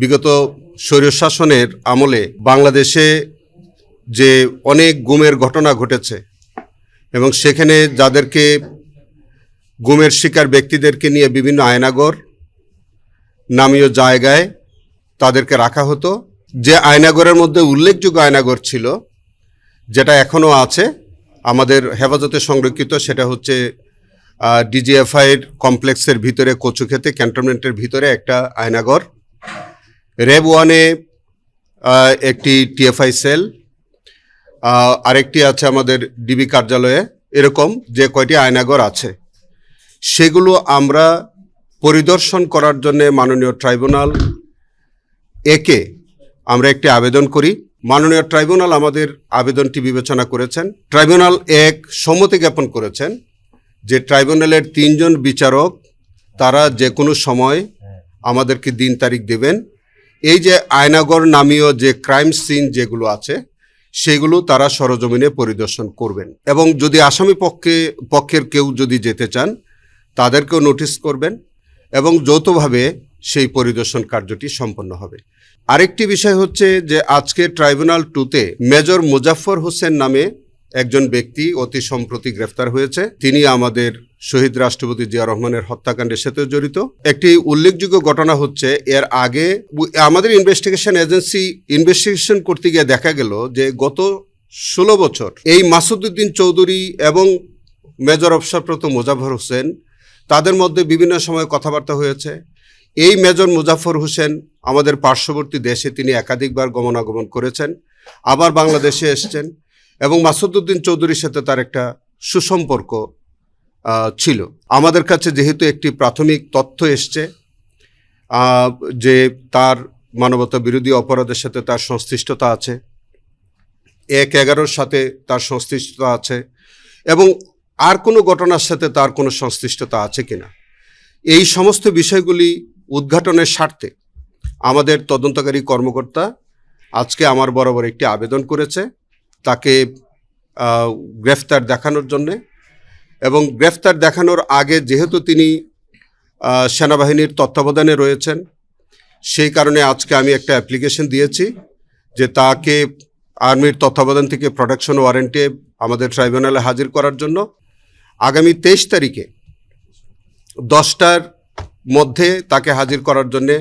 বিগত স্বৈরশাসনের আমলে বাংলাদেশে যে অনেক গুমের ঘটনা ঘটেছে এবং সেখানে যাদেরকে গুমের শিকার ব্যক্তিদেরকে নিয়ে বিভিন্ন আয়নাগর নামীয় জায়গায় তাদেরকে রাখা হতো। যে আয়নাগরের মধ্যে উল্লেখযোগ্য আয়নাগর ছিল, যেটা এখনও আছে আমাদের হেফাজতে সংরক্ষিত, সেটা হচ্ছে ডিজিএফআইয়ের কমপ্লেক্সের ভিতরে কচুক্ষেতে ক্যান্টনমেন্টের ভিতরে একটা আয়নাগর, র্যাব 1-এ একটি টিএফআই সেল, আরেকটি আছে আমাদের ডিবি কার্যালয়ে। এরকম যে কয়টি আয়নাগর আছে সেগুলো আমরা পরিদর্শন করার জন্য মাননীয় ট্রাইব্যুনাল একে আমরা একটি আবেদন করি। মাননীয় ট্রাইব্যুনাল আমাদের আবেদনটি বিবেচনা করেছেন। ট্রাইব্যুনাল এক সম্মতি জ্ঞাপন করেছেন যে ট্রাইব্যুনালের 3 জন বিচারক তারা যে কোনো সময় আমাদেরকে দিন তারিখ দেবেন। এই যে আয়নাগর নামীয় যে ক্রাইম সিন যেগুলো আছে সেগুলো তারা সরজমিনে পরিদর্শন করবেন এবং যদি আসামি পক্ষের কেউ যদি যেতে চান তাদেরকেও নোটিশ করবেন এবং যৌথভাবে সেই পরিদর্শন কার্যটি সম্পন্ন হবে। আরেকটি বিষয় হচ্ছে যে আজকে ট্রাইব্যুনাল 2-তে মেজর মুজাফফর হোসেন নামে একজন ব্যক্তি অতি সম্প্রতি গ্রেফতার হয়েছে। তিনি আমাদের শহীদ রাষ্ট্রপতি জিয়া রহমানের হত্যাকাণ্ডের সাথে জড়িত। একটি উল্লেখযোগ্য ঘটনা হচ্ছে, এর আগে আমাদের ইনভেস্টিগেশন এজেন্সি ইনভেস্টিগেশন করতে গিয়ে দেখা গেল যে গত 16 বছর এই মাসুদউদ্দিন চৌধুরী এবং মেজর অবসরপ্রাপ্ত মুজাফফর হোসেন তাদের মধ্যে বিভিন্ন সময় কথাবার্তা হয়েছে। এই মেজর মুজাফফর হোসেন আমাদের পার্শ্ববর্তী দেশে তিনি একাধিকবার গমনাগমন করেছেন, আবার বাংলাদেশে এসছেন এবং মাসুদউদ্দিন চৌধুরীর সাথে তার একটা সুসম্পর্ক ছিল। আমাদের কাছে যেহেতু একটি প্রাথমিক তথ্য এসছে যে তার মানবতা বিরোধী অপরাধের সাথে তার সংশ্লিষ্টতা আছে, 1-11-র সাথে তার সংশ্লিষ্টতা আছে এবং আর কোনো ঘটনার সাথে তার কোনো সংশ্লিষ্টতা আছে কিনা, এই সমস্ত বিষয়গুলি উদ্ঘাটনের স্বার্থে আমাদের তদন্তকারী কর্মকর্তা আজকে আমার বরাবর একটি আবেদন করেছে তাকে গ্রেফতার দেখানোর জন্যে। এবং গ্রেফতার দেখানোর আগে যেহেতু তিনি সেনাবাহিনীর তত্ত্বাবধানে রয়েছেন, সেই কারণে আজকে আমি একটা অ্যাপ্লিকেশন দিয়েছি যে তাকে আর্মির তত্ত্বাবধান থেকে প্রোটেকশন ওয়ারেন্টে আমাদের ট্রাইব্যুনালে হাজির করার জন্য। আগামী 23 তারিখে 10টার মধ্যে তাকে হাজির করার জন্যে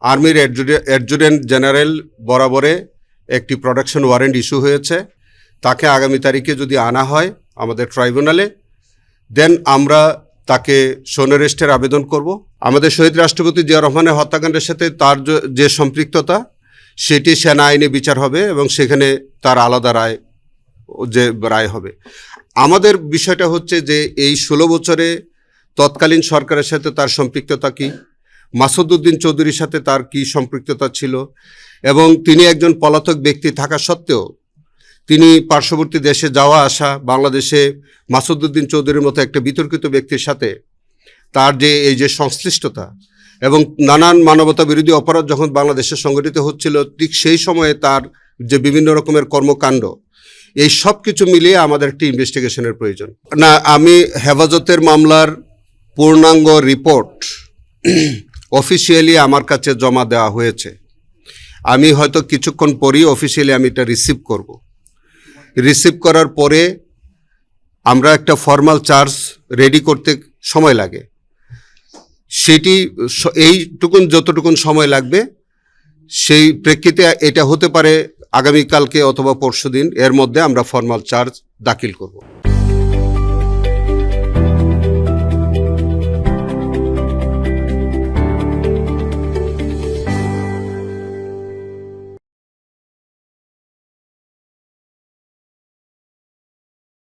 আর্মির অ্যাডজুটেন্ট জেনারেল বরাবরে একটি প্রোটেকশন ওয়ারেন্ট ইস্যু হয়েছে। তাকে আগামী তারিখে যদি আনা হয় আমাদের ট্রাইব্যুনালে, দেন আমরা তাকে শোন অ্যারেস্টের আবেদন করব। আমাদের শহীদ রাষ্ট্রপতি জিয়া রহমানের হত্যাকাণ্ডের সাথে তার যে সম্পৃক্ততা সেটি সেনা আইনে বিচার হবে এবং সেখানে তার আলাদা রায় হবে। আমাদের বিষয়টা হচ্ছে যে এই 16 বছরে তৎকালীন সরকারের সাথে তার সম্পৃক্ততা কি, মাসুদউদ্দিন চৌধুরীর সাথে তার কি সম্পৃক্ততা ছিল এবং তিনি একজন পলাতক ব্যক্তি থাকা সত্ত্বেও তিনি পার্শ্ববর্তী দেশে যাওয়া আসা, বাংলাদেশে মাসুদউদ্দিন চৌধুরীর মতো একটা বিতর্কিত ব্যক্তির সাথে তার যে এই যে সংশ্লিষ্টতা এবং নানান মানবতা বিরোধী অপরাধ যখন বাংলাদেশে সংগঠিত হচ্ছিল ঠিক সেই সময়ে তার যে বিভিন্ন রকমের কর্মকাণ্ড, এই সব কিছু মিলিয়ে আমাদের একটি ইনভেস্টিগেশনের প্রয়োজন। না, আমি হেফাজতের মামলার পূর্ণাঙ্গ রিপোর্ট অফিসিয়ালি আমার কাছে জমা দেওয়া হয়েছে। আমি হয়তো কিছুক্ষণ পরেই অফিসিয়ালি আমি এটা রিসিভ করব। রিসিভ করার পরে আমরা একটা ফর্মাল চার্জ রেডি করতে সময় লাগে, সেটি এইটুকুন যতটুকুন সময় লাগবে সেই প্রেক্ষিতে এটা হতে পারে আগামীকালকে অথবা পরশুদিন, এর মধ্যে আমরা ফর্মাল চার্জ দাখিল করব।